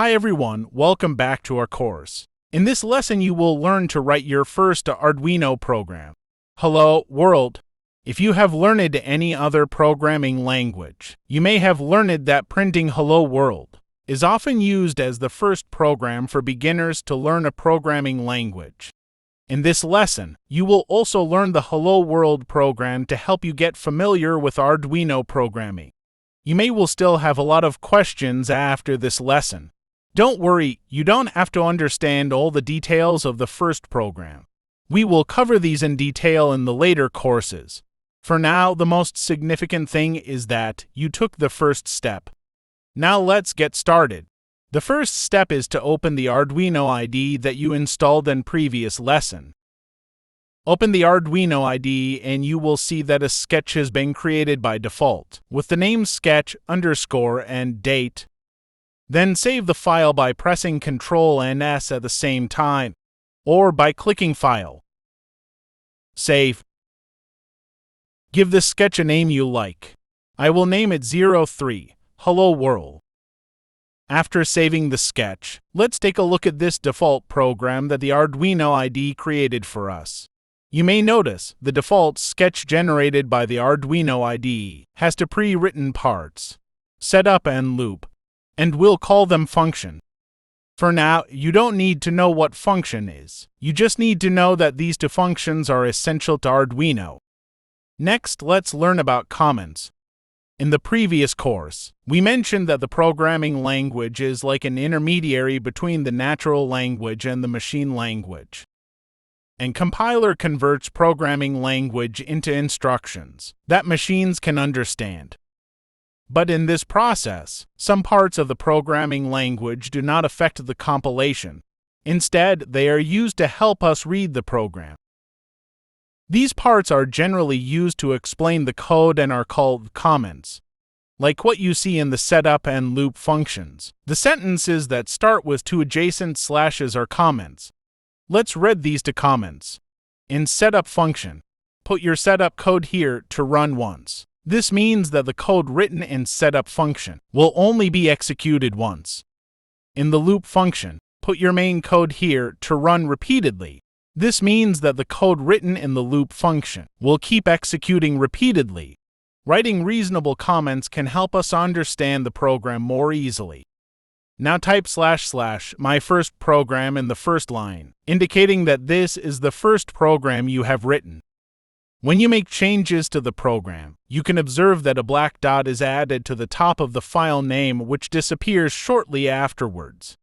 Hi everyone, welcome back to our course. In this lesson you will learn to write your first Arduino program. Hello world. If you have learned any other programming language, you may have learned that printing hello world is often used as the first program for beginners to learn a programming language. In this lesson, you will also learn the hello world program to help you get familiar with Arduino programming. You will still have a lot of questions after this lesson. Don't worry, you don't have to understand all the details of the first program. We will cover these in detail in the later courses. For now, the most significant thing is that you took the first step. Now let's get started. The first step is to open the Arduino IDE that you installed in previous lesson. Open the Arduino IDE and you will see that a sketch has been created by default, with the name sketch, underscore, and date. Then save the file by pressing Ctrl and S at the same time, or by clicking File. Save. Give the sketch a name you like. I will name it 03, Hello World. After saving the sketch, let's take a look at this default program that the Arduino IDE created for us. You may notice the default sketch generated by the Arduino IDE has two pre-written parts, setup and loop, and we'll call them function. For now, you don't need to know what function is. You just need to know that these two functions are essential to Arduino. Next, let's learn about comments. In the previous course, we mentioned that the programming language is like an intermediary between the natural language and the machine language. And compiler converts programming language into instructions that machines can understand. But in this process, some parts of the programming language do not affect the compilation. Instead, they are used to help us read the program. These parts are generally used to explain the code and are called comments. Like what you see in the setup and loop functions, the sentences that start with two adjacent slashes are comments. Let's read these two comments. In setup function, put your setup code here to run once. This means that the code written in setup function will only be executed once. In the loop function, put your main code here to run repeatedly. This means that the code written in the loop function will keep executing repeatedly. Writing reasonable comments can help us understand the program more easily. Now type / my first program in the first line, indicating that this is the first program you have written. When you make changes to the program, you can observe that a black dot is added to the top of the file name, which disappears shortly afterwards.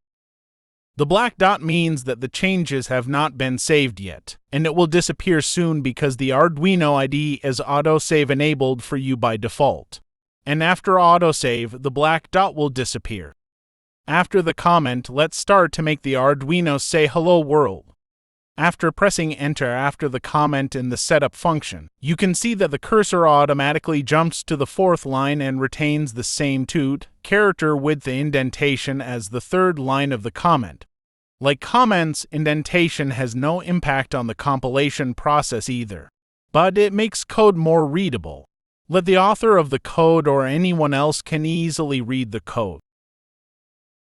The black dot means that the changes have not been saved yet, and it will disappear soon because the Arduino IDE is autosave enabled for you by default. And after autosave, the black dot will disappear. After the comment, let's start to make the Arduino say hello world. After pressing enter after the comment in the setup function, you can see that the cursor automatically jumps to the fourth line and retains the same character width indentation as the third line of the comment. Like comments, indentation has no impact on the compilation process either, but it makes code more readable. Let the author of the code or anyone else can easily read the code.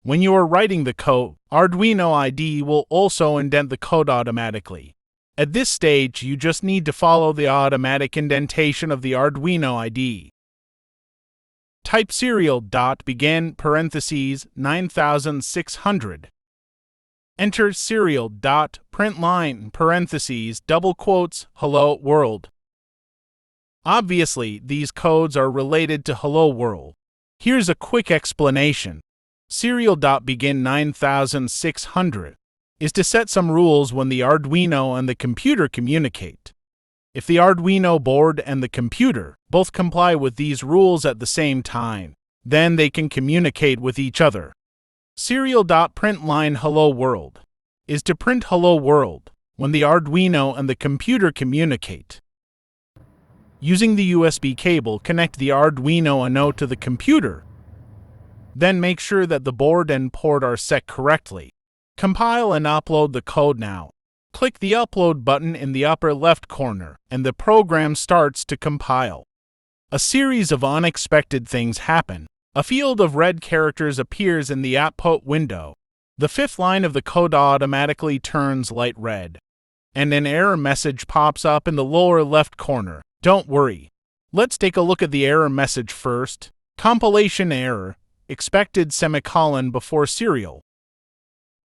When you are writing the code, Arduino IDE will also indent the code automatically. At this stage, you just need to follow the automatic indentation of the Arduino IDE. Type serial.begin parentheses 9600. Enter serial.println parentheses double quotes hello world. Obviously, these codes are related to hello world. Here's a quick explanation. Serial.begin 9600 is to set some rules when the Arduino and the computer communicate. If the Arduino board and the computer both comply with these rules at the same time, then they can communicate with each other. Serial.println hello world is to print hello world when the Arduino and the computer communicate. Using the USB cable, connect the Arduino Uno to the computer. Then make sure that the board and port are set correctly. Compile and upload the code now. Click the upload button in the upper left corner, and the program starts to compile. A series of unexpected things happen. A field of red characters appears in the output window. The fifth line of the code automatically turns light red, and an error message pops up in the lower left corner. Don't worry. Let's take a look at the error message first. Compilation error. Expected semicolon before serial.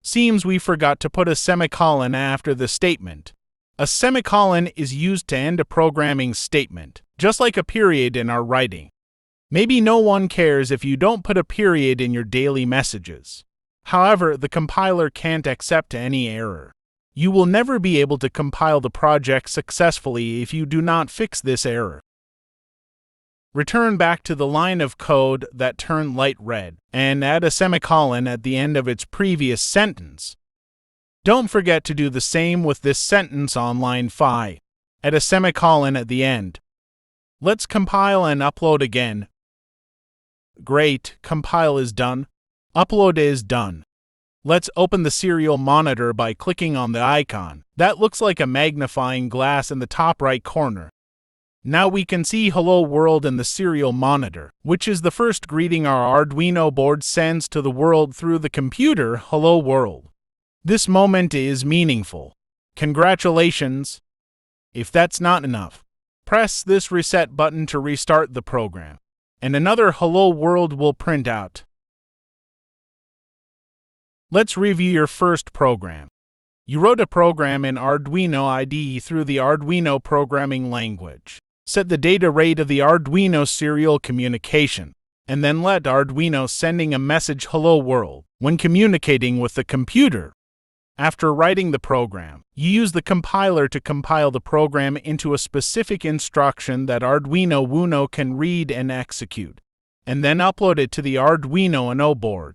Seems we forgot to put a semicolon after the statement. A semicolon is used to end a programming statement, just like a period in our writing. Maybe no one cares if you don't put a period in your daily messages. However, the compiler can't accept any error. You will never be able to compile the project successfully if you do not fix this error. Return back to the line of code that turned light red and add a semicolon at the end of its previous sentence. Don't forget to do the same with this sentence on line 5. Add a semicolon at the end. Let's compile and upload again. Great, compile is done. Upload is done. Let's open the serial monitor by clicking on the icon. That looks like a magnifying glass in the top right corner. Now we can see Hello World in the serial monitor, which is the first greeting our Arduino board sends to the world through the computer. Hello World. This moment is meaningful. Congratulations! If that's not enough, press this reset button to restart the program, and another Hello World will print out. Let's review your first program. You wrote a program in Arduino IDE through the Arduino programming language. Set the data rate of the Arduino serial communication, and then let Arduino sending a message Hello World when communicating with the computer. After writing the program, you use the compiler to compile the program into a specific instruction that Arduino Uno can read and execute, and then upload it to the Arduino Uno board.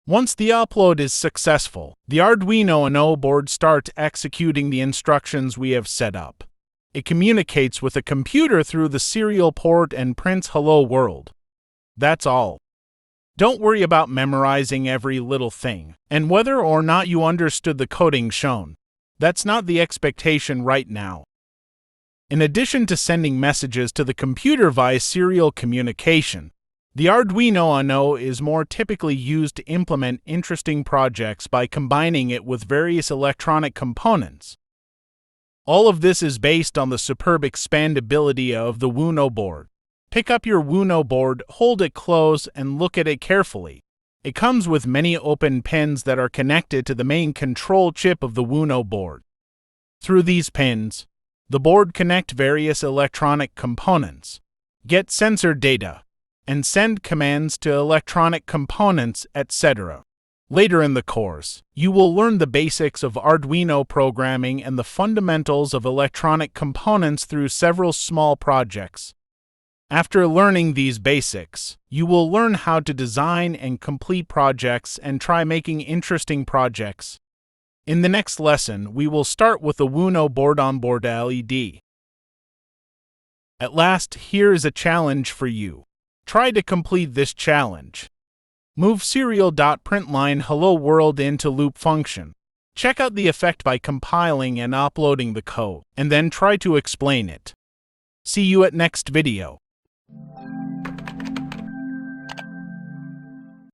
Once the upload is successful, the Arduino Uno board starts executing the instructions we have set up. It communicates with the computer through the serial port and prints Hello World. That's all. Don't worry about memorizing every little thing, and whether or not you understood the coding shown. That's not the expectation right now. In addition to sending messages to the computer via serial communication, the Arduino Uno is more typically used to implement interesting projects by combining it with various electronic components. All of this is based on the superb expandability of the Uno board. Pick up your Uno board, hold it close, and look at it carefully. It comes with many open pins that are connected to the main control chip of the Uno board. Through these pins, the board connects various electronic components, get sensor data, and send commands to electronic components, etc. Later in the course, you will learn the basics of Arduino programming and the fundamentals of electronic components through several small projects. After learning these basics, you will learn how to design and complete projects and try making interesting projects. In the next lesson, we will start with the Uno board-on-board LED. At last, here is a challenge for you. Try to complete this challenge. Move serial.println Hello World into loop function. Check out the effect by compiling and uploading the code, and then try to explain it. See you at next video.